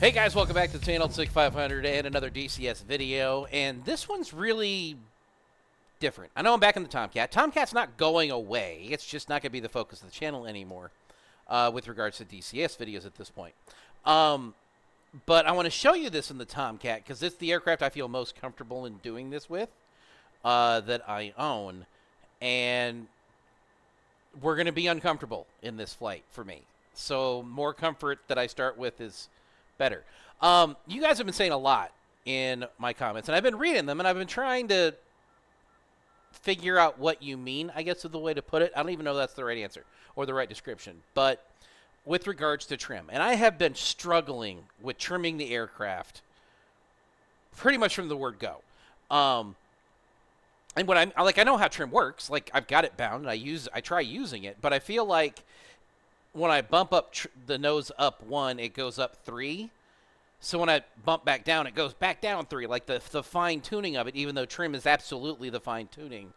Hey guys, welcome back to the channel, 6500 and another DCS video, and this one's really different. I know I'm back in the Tomcat. Tomcat's not going away. It's just not going to be the focus of the channel anymore with regards to DCS videos at this point. But I want to show you this in the Tomcat because it's the aircraft I feel most comfortable in doing this with that I own, and we're going to be uncomfortable in this flight for me. So more comfort that I start with is better. You guys have been saying a lot in my comments, and I've been reading them, and I've been trying to figure out what you mean, I guess is the way to put it. I don't even know if that's the right answer or the right description, but with regards to trim. And I have been struggling with trimming the aircraft pretty much from the word go. And when I know how trim works. Like, I've got it bound, and I try using it, but I feel like when I bump up the nose up 1, it goes up 3. So when I bump back down, it goes back down 3. Like the fine tuning of it, even though trim is absolutely the fine tuning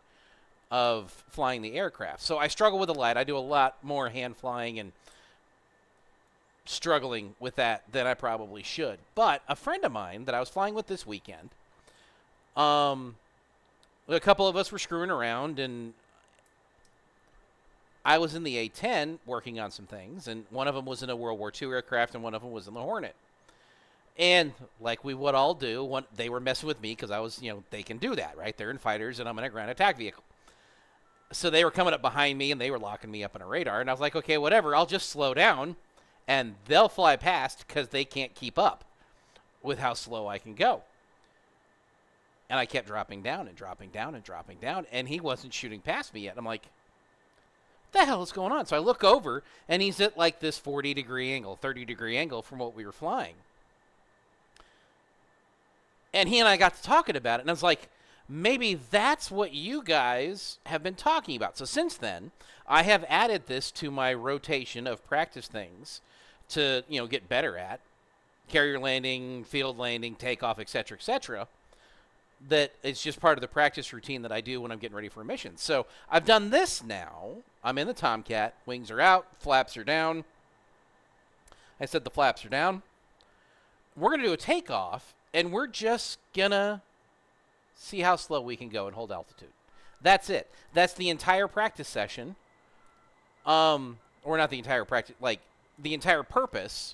of flying the aircraft. So I struggle with the light. I do a lot more hand flying and struggling with that than I probably should. But a friend of mine that I was flying with this weekend, a couple of us were screwing around, and I was in the A-10 working on some things, and one of them was in a World War II aircraft, and one of them was in the Hornet. And like we would all do, they were messing with me because I was, they can do that, right? They're in fighters, and I'm in a ground attack vehicle. So they were coming up behind me, and they were locking me up on a radar, and I was like, okay, whatever, I'll just slow down, and they'll fly past because they can't keep up with how slow I can go. And I kept dropping down and dropping down and dropping down, and he wasn't shooting past me yet. I'm like, the hell is going on? So I look over, and he's at like this 40-degree angle, 30-degree angle from what we were flying. And he and I got to talking about it, and I was like, maybe that's what you guys have been talking about. So since then, I have added this to my rotation of practice things to, get better at. Carrier landing, field landing, takeoff, etc., etc. That it's just part of the practice routine that I do when I'm getting ready for a mission. So I've done this now. I'm in the Tomcat. Wings are out. Flaps are down. I said the flaps are down. We're going to do a takeoff, and we're just going to see how slow we can go and hold altitude. That's it. That's the entire practice session. Or not the entire practice, like the entire purpose.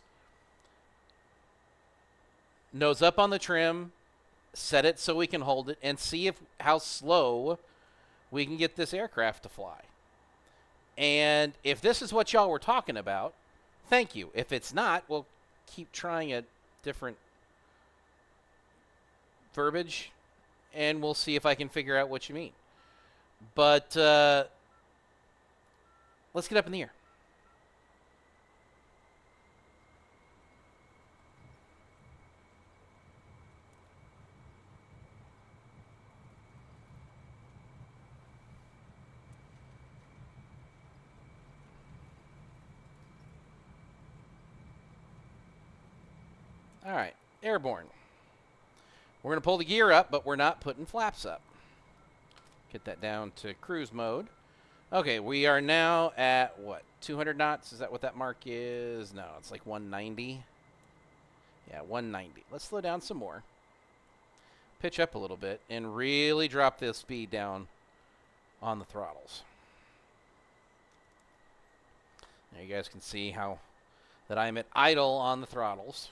Nose up on the trim. Set it so we can hold it and see how slow we can get this aircraft to fly. And if this is what y'all were talking about, thank you. If it's not, we'll keep trying a different verbiage, and we'll see if I can figure out what you mean. But let's get up in the air. All right, airborne. We're going to pull the gear up, but we're not putting flaps up. Get that down to cruise mode. Okay, we are now at, what, 200 knots? Is that what that mark is? No, it's like 190. Yeah, 190. Let's slow down some more. Pitch up a little bit and really drop the speed down on the throttles. Now you guys can see how that I'm at idle on the throttles.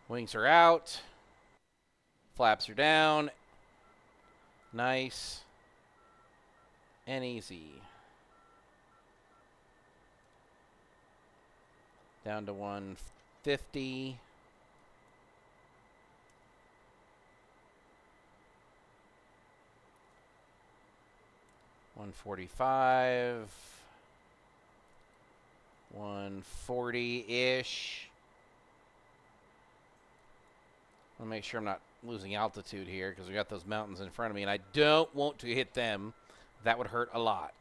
Wings are out. Flaps are down. Nice and easy. Down to 150. $145. 140-ish. I want to make sure I'm not losing altitude here because we got those mountains in front of me, and I don't want to hit them. That would hurt a lot.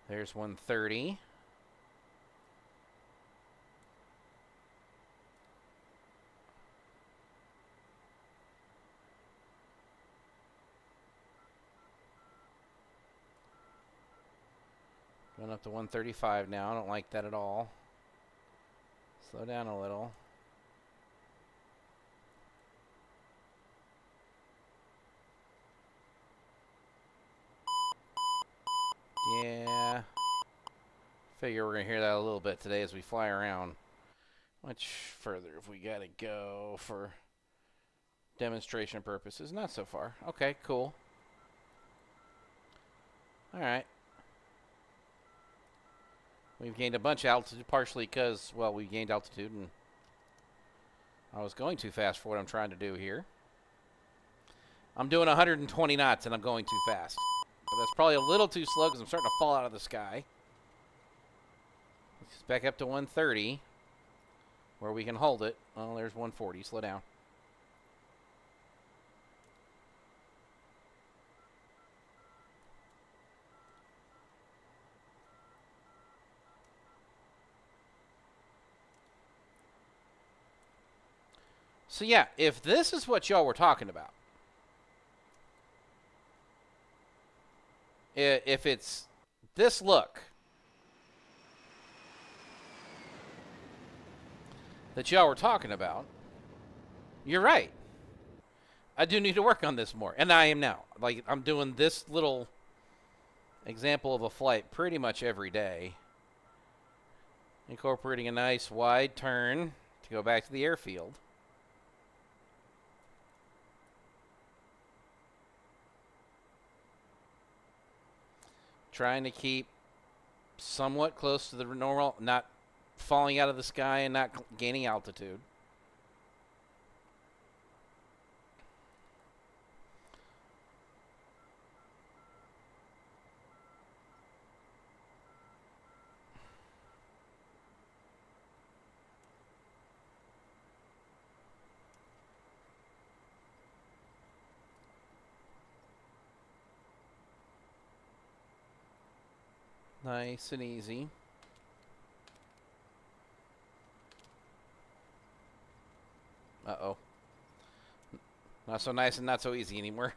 There's 130. Going up to 135 now. I don't like that at all. Slow down a little. Yeah. Figure we're going to hear that a little bit today as we fly around. Much further if we got to go for demonstration purposes. Not so far. Okay, cool. All right. We've gained a bunch of altitude, partially because, well, we gained altitude, and I was going too fast for what I'm trying to do here. I'm doing 120 knots, and I'm going too fast. But that's probably a little too slow because I'm starting to fall out of the sky. Let's back up to 130, where we can hold it. Oh, there's 140. Slow down. So yeah, if this is what y'all were talking about, if it's this look that y'all were talking about, you're right. I do need to work on this more, and I am now. Like, I'm doing this little example of a flight pretty much every day, incorporating a nice wide turn to go back to the airfield. Trying to keep somewhat close to the normal, not falling out of the sky and not gaining altitude. Nice and easy. Uh-oh. Not so nice and not so easy anymore.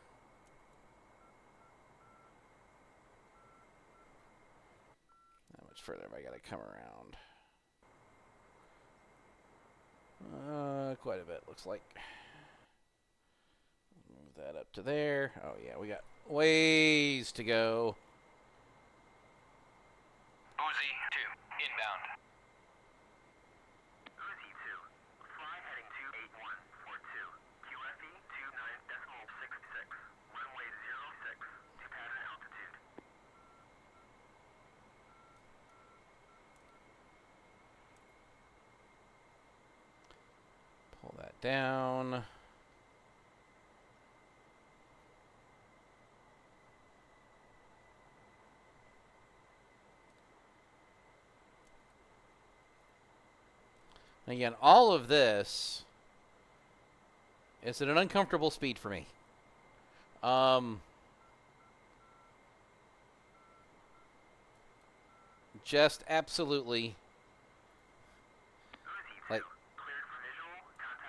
How much further have I got to come around? Quite a bit, looks like. Move that up to there. Oh, yeah, we got ways to go. Uzi 2, inbound. Uzi 2, fly heading 28142. QFE 29.66. Runway 06 to pattern altitude. Pull that down. Again, all of this is at an uncomfortable speed for me. Just absolutely like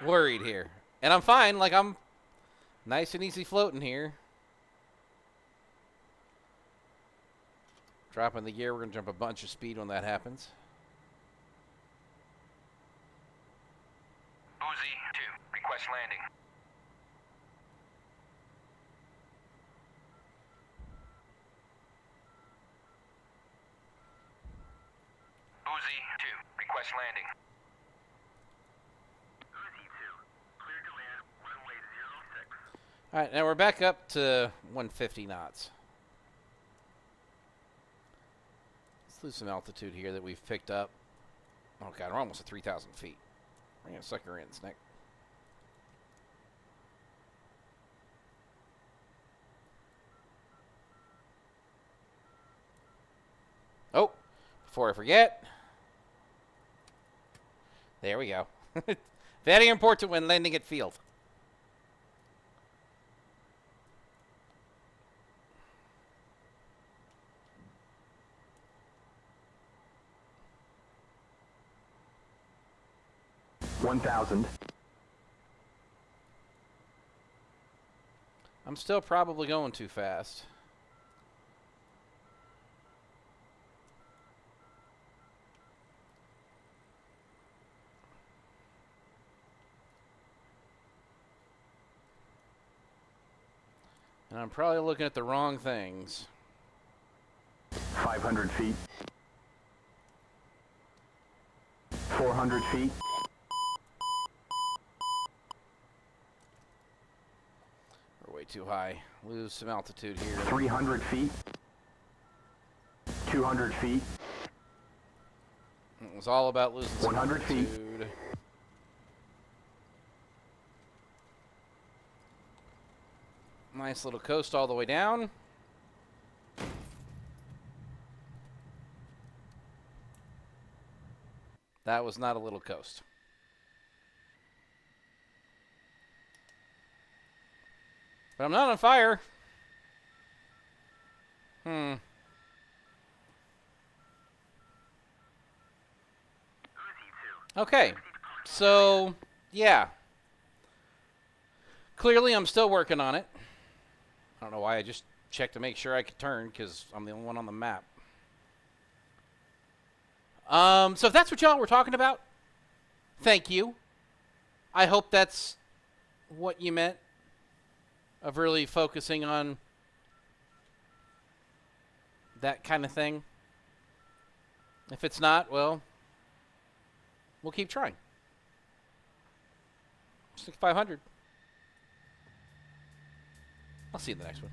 worried here. And I'm fine, like I'm nice and easy floating here. Dropping the gear, we're gonna jump a bunch of speed when that happens. Uzi 2, request landing. Uzi 2, request landing. Uzi 2, clear to land, runway 06. All right, now we're back up to 150 knots. Let's lose some altitude here that we've picked up. Oh, God, we're almost at 3,000 feet. We're going to suck her in, Snick. Oh, before I forget. There we go. Very important when landing at field. $1,000. I'm still probably going too fast. And I'm probably looking at the wrong things. 500 feet. 400 feet. We're way too high. Lose some altitude here. 300 feet. 200 feet. It was all about losing some 100 feet. altitude. Nice little coast all the way down. That was not a little coast. But I'm not on fire. Okay. So, yeah. Clearly, I'm still working on it. I don't know why I just checked to make sure I could turn, because I'm the only one on the map. So if that's what y'all were talking about, thank you. I hope that's what you meant, of really focusing on that kind of thing. If it's not, well, we'll keep trying. 500. I'll see you in the next one.